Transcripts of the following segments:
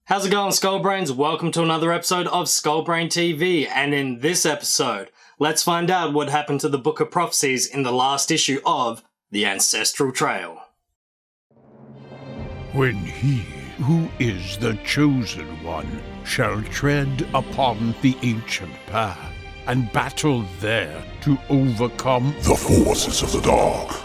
How's it going, Skullbrains? Welcome to another episode of Skullbrain TV, and in this episode, let's find out what happened to the Book of Prophecies in the last issue of The Ancestral Trail. When he, who is the Chosen One, shall tread upon the ancient path, and battle there to overcome the forces of the dark.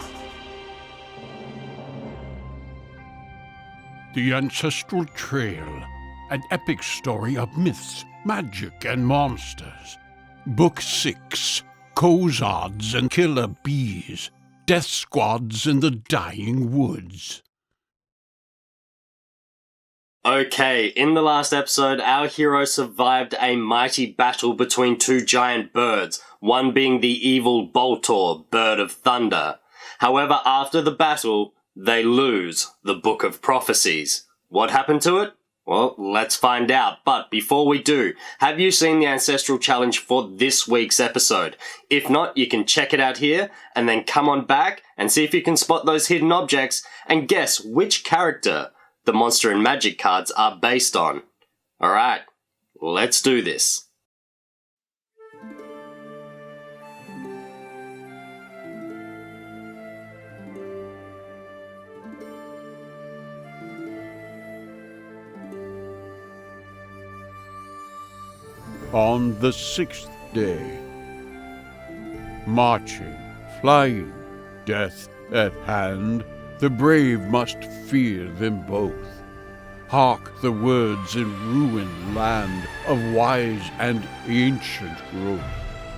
The Ancestral Trail, an epic story of myths, magic, and monsters. Book 6, Cozards and Killer Bees, Death Squads in the Dying Woods. Okay, in the last episode, our hero survived a mighty battle between two giant birds, one being the evil Boltor, Bird of Thunder. However, after the battle, they lose the Book of Prophecies. What happened to it? Well, let's find out. But before we do, have you seen the Ancestral Challenge for this week's episode? If not, you can check it out here, and then come on back and see if you can spot those hidden objects and guess which character the Monster and Magic cards are based on. Alright, let's do this. On the 6th day, marching, flying, death at hand, the brave must fear them both. Hark the words in ruined land of wise and ancient growth.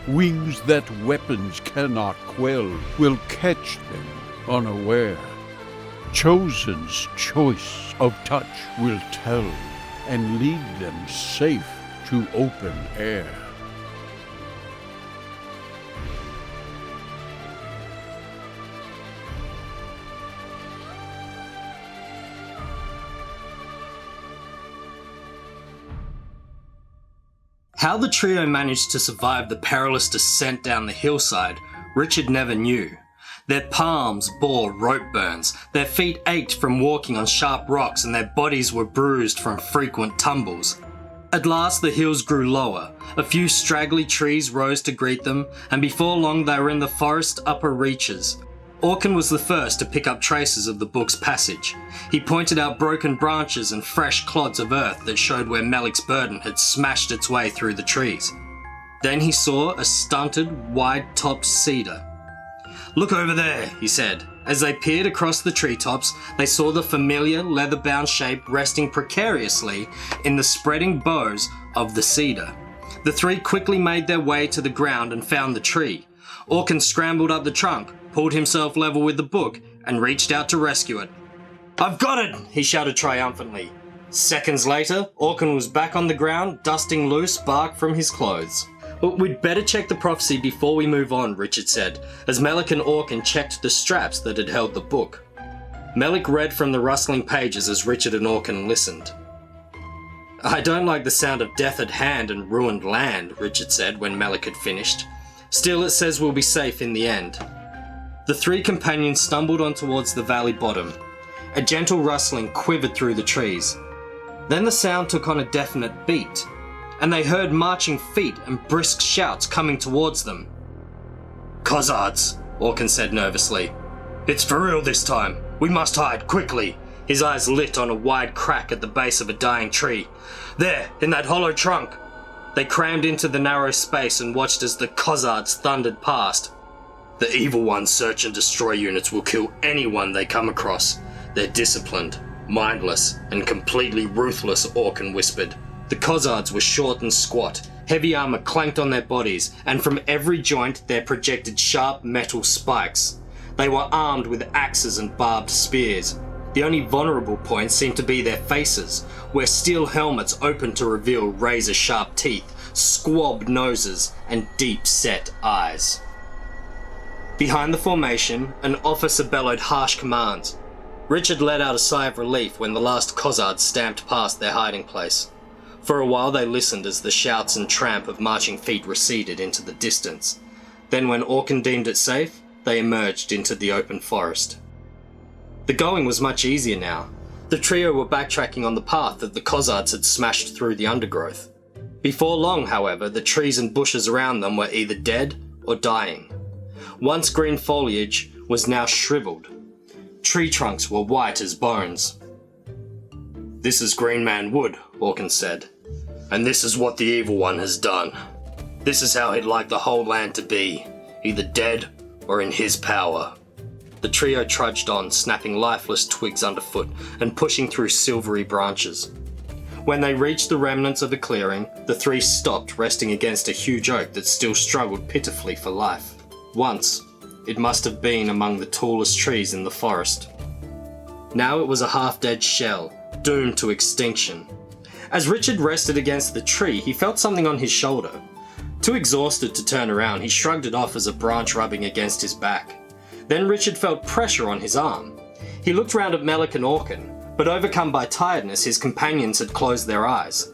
Wings that weapons cannot quell will catch them unaware. Chosen's choice of touch will tell and lead them safe to open air. How the trio managed to survive the perilous descent down the hillside, Richard never knew. Their palms bore rope burns, their feet ached from walking on sharp rocks, and their bodies were bruised from frequent tumbles. At last the hills grew lower, a few straggly trees rose to greet them, and before long they were in the forest upper reaches. Orkin was the first to pick up traces of the book's passage. He pointed out broken branches and fresh clods of earth that showed where Melek's burden had smashed its way through the trees. Then he saw a stunted, wide-topped cedar. "Look over there," he said. As they peered across the treetops, they saw the familiar leather-bound shape resting precariously in the spreading boughs of the cedar. The three quickly made their way to the ground and found the tree. Orkin scrambled up the trunk, pulled himself level with the book, and reached out to rescue it. "I've got it!" he shouted triumphantly. Seconds later, Orkin was back on the ground, dusting loose bark from his clothes. "But we'd better check the prophecy before we move on," Richard said, as Melek and Orkin checked the straps that had held the book. Melek read from the rustling pages as Richard and Orkin listened. "I don't like the sound of death at hand and ruined land," Richard said when Melek had finished. "Still, it says we'll be safe in the end." The three companions stumbled on towards the valley bottom. A gentle rustling quivered through the trees. Then the sound took on a definite beat, and they heard marching feet and brisk shouts coming towards them. "Cozards," Orkin said nervously. "It's for real this time. We must hide, quickly." His eyes lit on a wide crack at the base of a dying tree. "There, in that hollow trunk." They crammed into the narrow space and watched as the Cozards thundered past. "The Evil One's search and destroy units will kill anyone they come across. They're disciplined, mindless, and completely ruthless," Orkin whispered. The Cozards were short and squat. Heavy armor clanked on their bodies, and from every joint there projected sharp metal spikes. They were armed with axes and barbed spears. The only vulnerable point seemed to be their faces, where steel helmets opened to reveal razor-sharp teeth, squabbed noses, and deep-set eyes. Behind the formation, an officer bellowed harsh commands. Richard let out a sigh of relief when the last Cozard stamped past their hiding place. For a while they listened as the shouts and tramp of marching feet receded into the distance. Then when Orkin deemed it safe, they emerged into the open forest. The going was much easier now. The trio were backtracking on the path that the Cozards had smashed through the undergrowth. Before long, however, the trees and bushes around them were either dead or dying. Once green foliage was now shriveled. Tree trunks were white as bones. "This is Green Man Wood," Orkin said. "And this is what the Evil One has done. This is how he'd like the whole land to be, either dead or in his power." The trio trudged on, snapping lifeless twigs underfoot and pushing through silvery branches. When they reached the remnants of a clearing, the three stopped, resting against a huge oak that still struggled pitifully for life. Once, it must have been among the tallest trees in the forest. Now it was a half-dead shell, doomed to extinction. As Richard rested against the tree, he felt something on his shoulder. Too exhausted to turn around, he shrugged it off as a branch rubbing against his back. Then Richard felt pressure on his arm. He looked round at Melek and Orkin, but overcome by tiredness, his companions had closed their eyes.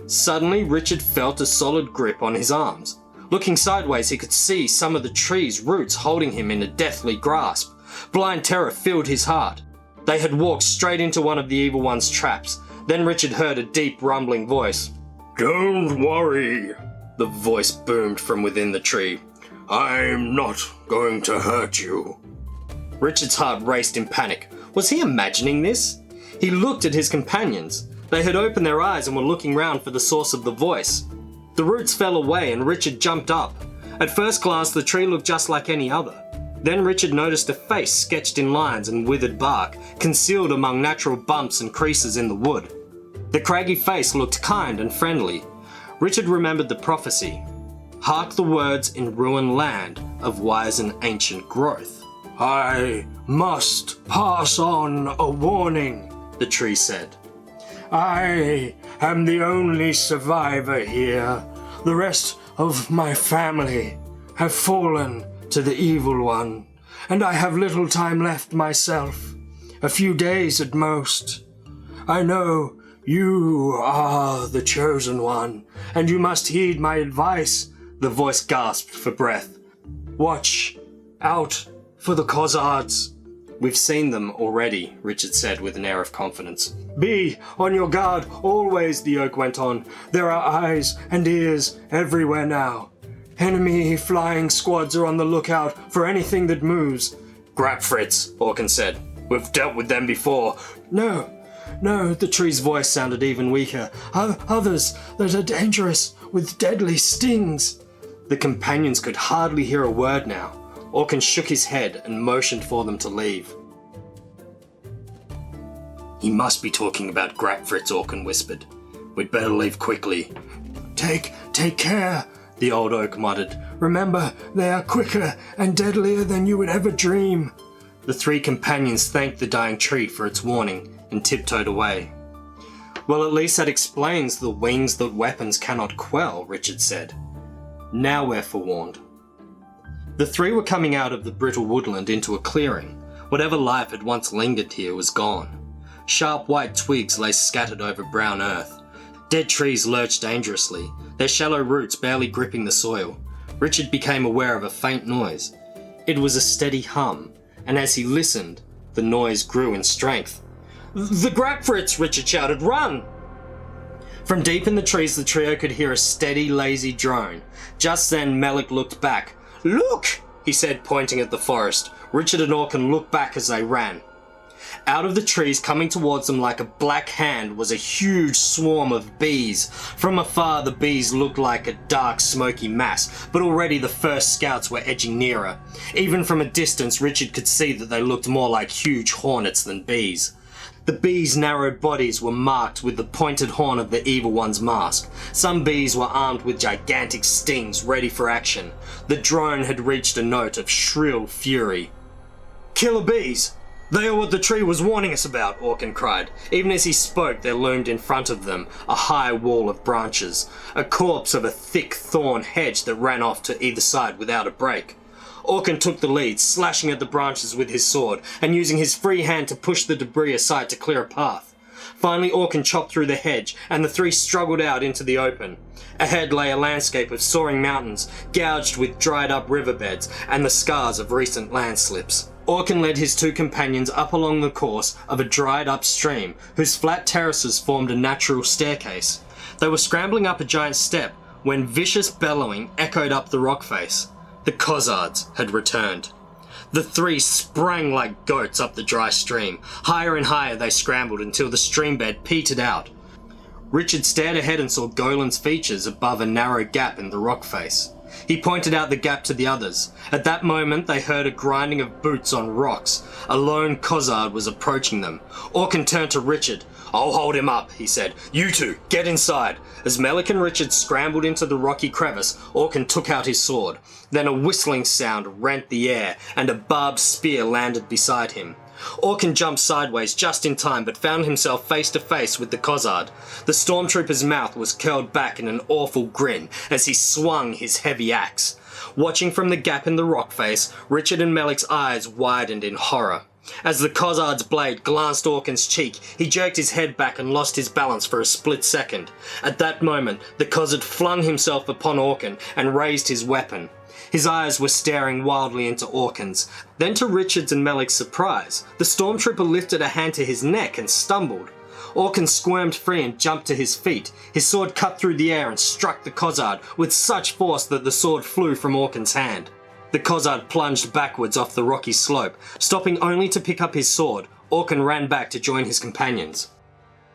Suddenly, Richard felt a solid grip on his arms. Looking sideways, he could see some of the tree's roots holding him in a deathly grasp. Blind terror filled his heart. They had walked straight into one of the Evil One's traps. Then Richard heard a deep, rumbling voice. "Don't worry," the voice boomed from within the tree. "I'm not going to hurt you." Richard's heart raced in panic. Was he imagining this? He looked at his companions. They had opened their eyes and were looking round for the source of the voice. The roots fell away and Richard jumped up. At first glance, the tree looked just like any other. Then Richard noticed a face sketched in lines and withered bark, concealed among natural bumps and creases in the wood. The craggy face looked kind and friendly. Richard remembered the prophecy. Hark the words in ruined land of wise and ancient growth. "I must pass on a warning," the tree said. "I am the only survivor here. The rest of my family have fallen to the Evil One, and I have little time left myself. A few days at most. I know you are the Chosen One, and you must heed my advice." The voice gasped for breath. "Watch out for the Cozards." "We've seen them already," Richard said with an air of confidence. "Be on your guard always," the oak went on. "There are eyes and ears everywhere now. Enemy flying squads are on the lookout for anything that moves." "Grapfrits," Orkin said. "We've dealt with them before." No, the tree's voice sounded even weaker. "Others that are dangerous with deadly stings." The companions could hardly hear a word now. Orkin shook his head and motioned for them to leave. "He must be talking about Grapfrits," Orkin whispered. "We'd better leave quickly." Take care," the old oak muttered. "Remember, they are quicker and deadlier than you would ever dream." The three companions thanked the dying tree for its warning and tiptoed away. "Well, at least that explains the wings that weapons cannot quell," Richard said. "Now we're forewarned." The three were coming out of the brittle woodland into a clearing. Whatever life had once lingered here was gone. Sharp white twigs lay scattered over brown earth. Dead trees lurched dangerously, their shallow roots barely gripping the soil. Richard became aware of a faint noise. It was a steady hum, and as he listened, the noise grew in strength. "The Grapfrits!" Richard shouted. "Run!" From deep in the trees, the trio could hear a steady, lazy drone. Just then, Melek looked back. "Look!" he said, pointing at the forest. Richard and Orkin looked back as they ran. Out of the trees, coming towards them like a black hand, was a huge swarm of bees. From afar, the bees looked like a dark, smoky mass, but already the first scouts were edging nearer. Even from a distance, Richard could see that they looked more like huge hornets than bees. The bees' narrow bodies were marked with the pointed horn of the Evil One's mask. Some bees were armed with gigantic stings, ready for action. The drone had reached a note of shrill fury. "Killer bees! They are what the tree was warning us about," Orkin cried. Even as he spoke, there loomed in front of them a high wall of branches, a corpse of a thick thorn hedge that ran off to either side without a break. Orkin took the lead, slashing at the branches with his sword, and using his free hand to push the debris aside to clear a path. Finally, Orkin chopped through the hedge, and the three struggled out into the open. Ahead lay a landscape of soaring mountains, gouged with dried-up riverbeds and the scars of recent landslips. Orkin led his two companions up along the course of a dried-up stream whose flat terraces formed a natural staircase. They were scrambling up a giant step when vicious bellowing echoed up the rock face. The Cozards had returned. The three sprang like goats up the dry stream. Higher and higher they scrambled until the stream bed petered out. Richard stared ahead and saw Golan's features above a narrow gap in the rock face. He pointed out the gap to the others. At that moment they heard a grinding of boots on rocks. A lone Cozard was approaching them. Orkin turned to Richard. "I'll hold him up," he said. "You two, get inside." As Melek and Richard scrambled into the rocky crevice, Orkin took out his sword. Then a whistling sound rent the air, and a barbed spear landed beside him. Orkin jumped sideways just in time, but found himself face to face with the Cozard. The Stormtrooper's mouth was curled back in an awful grin as he swung his heavy axe. Watching from the gap in the rock face, Richard and Melek's eyes widened in horror. As the Cozard's blade glanced Orkin's cheek, he jerked his head back and lost his balance for a split second. At that moment, the Cozard flung himself upon Orkin and raised his weapon. His eyes were staring wildly into Orkin's. Then, to Richard's and Melek's surprise, the Stormtrooper lifted a hand to his neck and stumbled. Orkin squirmed free and jumped to his feet. His sword cut through the air and struck the Cozard with such force that the sword flew from Orkin's hand. The Cozard plunged backwards off the rocky slope. Stopping only to pick up his sword, Orkin ran back to join his companions.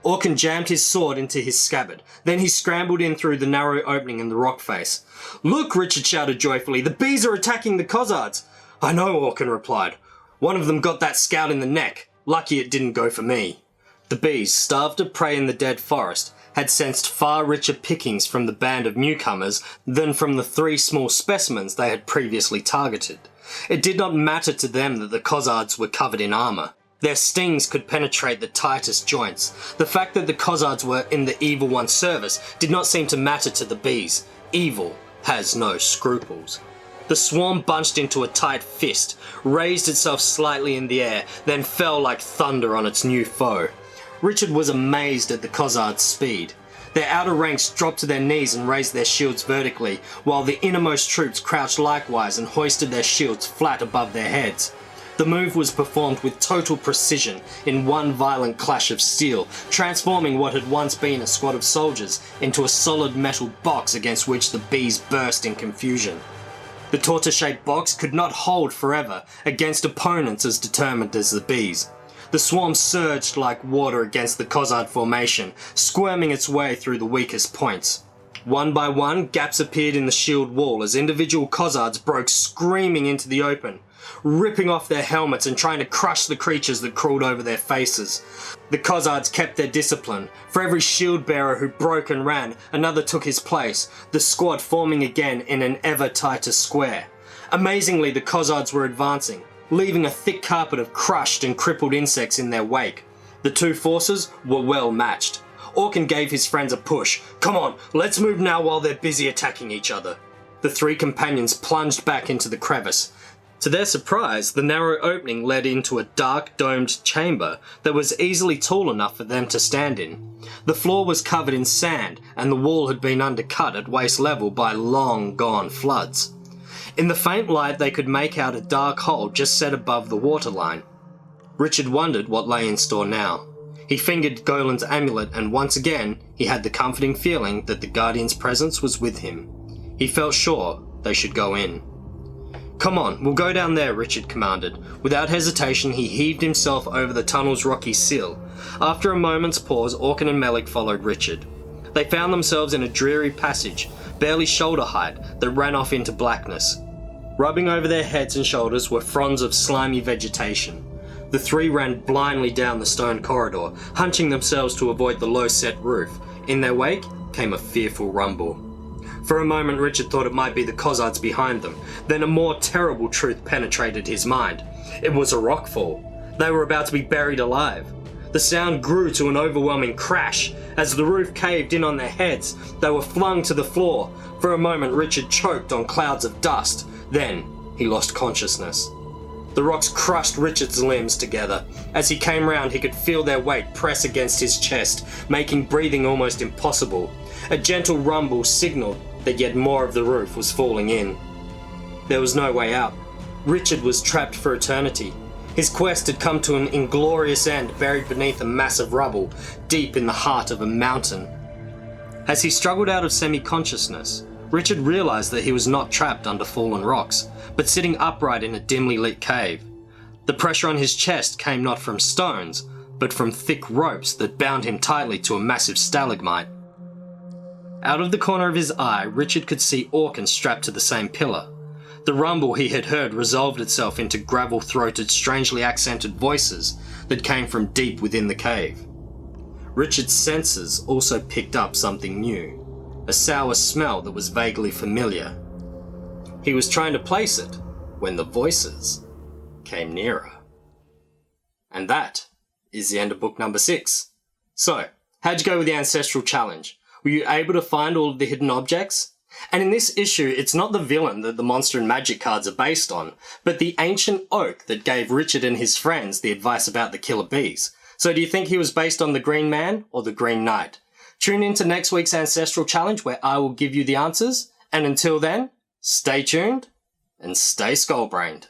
Orkin jammed his sword into his scabbard. Then he scrambled in through the narrow opening in the rock face. "Look!" Richard shouted joyfully. "The bees are attacking the Cozards!" "I know," Orkin replied. "One of them got that scout in the neck. Lucky it didn't go for me." The bees, starved of prey in the dead forest, had sensed far richer pickings from the band of newcomers than from the three small specimens they had previously targeted. It did not matter to them that the Cozards were covered in armour. Their stings could penetrate the tightest joints. The fact that the Cozards were in the Evil One's service did not seem to matter to the bees. Evil has no scruples. The swarm bunched into a tight fist, raised itself slightly in the air, then fell like thunder on its new foe. Richard was amazed at the Cozards' speed. Their outer ranks dropped to their knees and raised their shields vertically, while the innermost troops crouched likewise and hoisted their shields flat above their heads. The move was performed with total precision in one violent clash of steel, transforming what had once been a squad of soldiers into a solid metal box against which the bees burst in confusion. The tortoise-shaped box could not hold forever against opponents as determined as the bees. The swarm surged like water against the Cozard formation, squirming its way through the weakest points. One by one, gaps appeared in the shield wall as individual Cozards broke screaming into the open, ripping off their helmets and trying to crush the creatures that crawled over their faces. The Cozards kept their discipline. For every shield bearer who broke and ran, another took his place, the squad forming again in an ever tighter square. Amazingly, the Cozards were advancing, leaving a thick carpet of crushed and crippled insects in their wake. The two forces were well matched. Orkin gave his friends a push. "Come on, let's move now while they're busy attacking each other." The three companions plunged back into the crevice. To their surprise, the narrow opening led into a dark, domed chamber that was easily tall enough for them to stand in. The floor was covered in sand, and the wall had been undercut at waist level by long-gone floods. In the faint light, they could make out a dark hole just set above the waterline. Richard wondered what lay in store now. He fingered Golan's amulet, and once again, he had the comforting feeling that the Guardian's presence was with him. He felt sure they should go in. "Come on, we'll go down there," Richard commanded. Without hesitation, he heaved himself over the tunnel's rocky sill. After a moment's pause, Orkin and Melek followed Richard. They found themselves in a dreary passage, barely shoulder height, that ran off into blackness. Rubbing over their heads and shoulders were fronds of slimy vegetation. The three ran blindly down the stone corridor, hunching themselves to avoid the low-set roof. In their wake came a fearful rumble. For a moment, Richard thought it might be the Cozards behind them. Then a more terrible truth penetrated his mind. It was a rockfall. They were about to be buried alive. The sound grew to an overwhelming crash. As the roof caved in on their heads, they were flung to the floor. For a moment, Richard choked on clouds of dust. Then he lost consciousness. The rocks crushed Richard's limbs together. As he came round, he could feel their weight press against his chest, making breathing almost impossible. A gentle rumble signalled that yet more of the roof was falling in. There was no way out. Richard was trapped for eternity. His quest had come to an inglorious end, buried beneath a mass of rubble, deep in the heart of a mountain. As he struggled out of semi-consciousness, Richard realized that he was not trapped under fallen rocks, but sitting upright in a dimly lit cave. The pressure on his chest came not from stones, but from thick ropes that bound him tightly to a massive stalagmite. Out of the corner of his eye, Richard could see Orkin strapped to the same pillar. The rumble he had heard resolved itself into gravel-throated, strangely accented voices that came from deep within the cave. Richard's senses also picked up something new, a sour smell that was vaguely familiar. He was trying to place it when the voices came nearer. And that is the end of book number 6. So, how'd you go with the Ancestral Challenge? Were you able to find all of the hidden objects? And in this issue, it's not the villain that the Monster and Magic cards are based on, but the ancient oak that gave Richard and his friends the advice about the killer bees. So do you think he was based on the Green Man or the Green Knight? Tune in to next week's Ancestral Challenge where I will give you the answers. And until then, stay tuned and stay skull-brained.